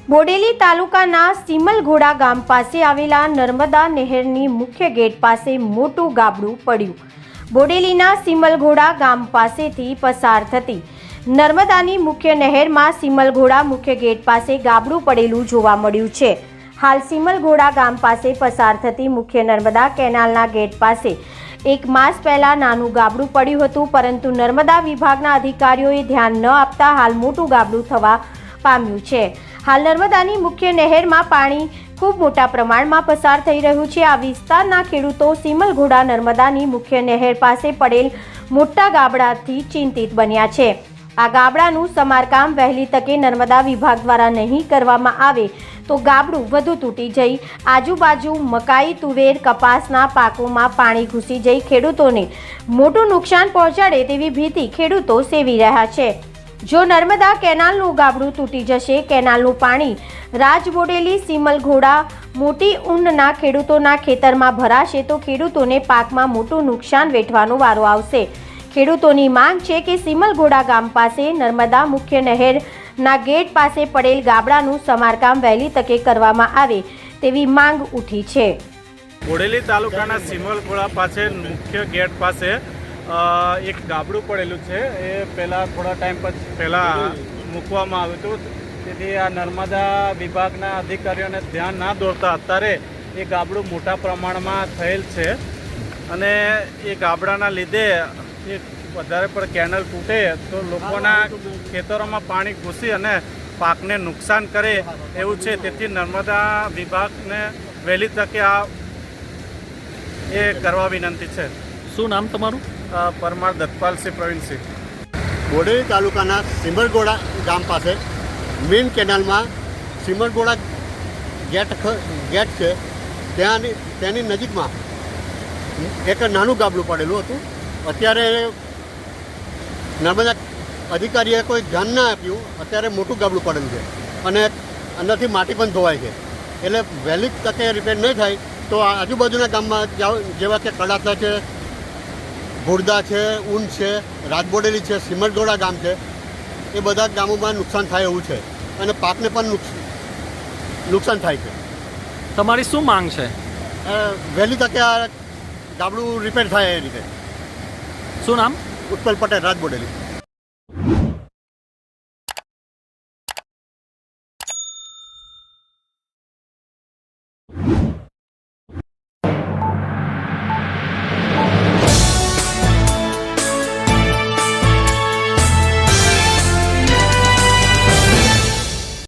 બોડેલી તાલુકાના સિમલઘોડા ગામ પાસે આવેલા નર્મદા નહેરની મુખ્ય ગેટ પાસે મોટું ગાબડું પડ્યું. બોડેલીના સિમલઘોડા ગામ પાસેથી પસાર થતી નર્મદાની મુખ્ય નહેરમાં સિમલઘોડા મુખ્ય ગેટ પાસે ગાબડું પડેલું જોવા મળ્યું છે. હાલ સિમલઘોડા ગામ પાસે પસાર થતી મુખ્ય નર્મદા કેનાલના ગેટ પાસે એક માસ પહેલા નાનું ગાબડું પડ્યું હતું, પરંતુ નર્મદા વિભાગના અધિકારીઓએ ધ્યાન ન આપતા હાલ મોટું ગાબડું થવા પામ્યું છે. હાલ નર્મદાની મુખ્ય નહેરમાં પાણી ખૂબ મોટા પ્રમાણમાં પસાર થઈ રહ્યું છે. આ વિસ્તારના ખેડૂતો સિમલઘોડા નર્મદાની મુખ્ય નહેર પાસે પડેલ મોટા ગાબડાથી ચિંતિત બન્યા છે. આ ગાબડાનું સમારકામ વહેલી તકે નર્મદા વિભાગ દ્વારા નહીં કરવામાં આવે તો ગાબડું વધુ તૂટી જઈ આજુબાજુ મકાઈ, તુવેર, કપાસના પાકોમાં પાણી ઘૂસી જઈ ખેડૂતોને મોટું નુકસાન પહોંચાડે તેવી ભીતિ ખેડૂતો સેવી રહ્યા છે. જો નર્મદા કેનાલનું ગાબડું તૂટી જશે, કેનાલનું પાણી રાજબોડેલી સિમલઘોડા મોટી ઊંડના ખેડૂતોના ખેતરમાં ભરાશે તો ખેડૂતોને પાકમાં મોટું નુકસાન વેઠવાનો વારો આવશે. ખેડૂતોની માંગ છે કે સિમલઘોડા ગામ પાસે નર્મદા મુખ્ય નહેરના ગેટ પાસે પડેલ ગાબડાનું સમારકામ વહેલી તકે કરવામાં આવે તેવી માંગ ઉઠી છે. બોડેલી તાલુકાના સિમલઘોડા પાસે મુખ્ય ગેટ પાસે એક ગાબડું પડેલું છે. એ પહેલાં થોડા ટાઈમ પહેલાં મૂકવામાં આવ્યું હતું, તેથી આ નર્મદા વિભાગના અધિકારીઓને ધ્યાન ના દોરતા અત્યારે એ ગાબડું મોટા પ્રમાણમાં થયેલ છે અને એ ગાબડાના લીધે એ વધારે પણ કેનલ તૂટે તો લોકોના ખેતરોમાં પાણી ઘૂસી અને પાકને નુકસાન કરે એવું છે. તેથી નર્મદા વિભાગને વહેલી તકે આ એ કરવા વિનંતી છે. શું નામ તમારું? પરમાર દત્તપાલસિંહ પ્રવીણસિંહ. બોડેલી તાલુકાના સિમલઘોડા ગામ પાસે મેઇન કેનાલમાં સિમલઘોડા ગેટ છે, તેની નજીકમાં એક નાનું ગાબડું પડેલું હતું. અત્યારે નર્મદા અધિકારીએ કોઈ ધ્યાન ના આપ્યું, અત્યારે મોટું ગાબડું પડેલું છે અને અંદરથી માટી પણ ધોવાય છે. એટલે વહેલી તકે રિપેર નહીં થાય તો આજુબાજુના ગામમાં જેવા કે કડાતા છે, ઘોડદા છે, ઊન છે, રાજબોડેલી છે, સિમલઘોડા ગામ છે, એ બધા ગામોમાં નુકસાન થાય એવું છે અને પાકને પણ નુકસાન થાય છે. તમારી શું માંગ છે? વહેલી તકે આ ગાબડું રિપેર થાય એ રીતે. શું નામ? ઉત્પલ પટેલ, રાજબોડેલી.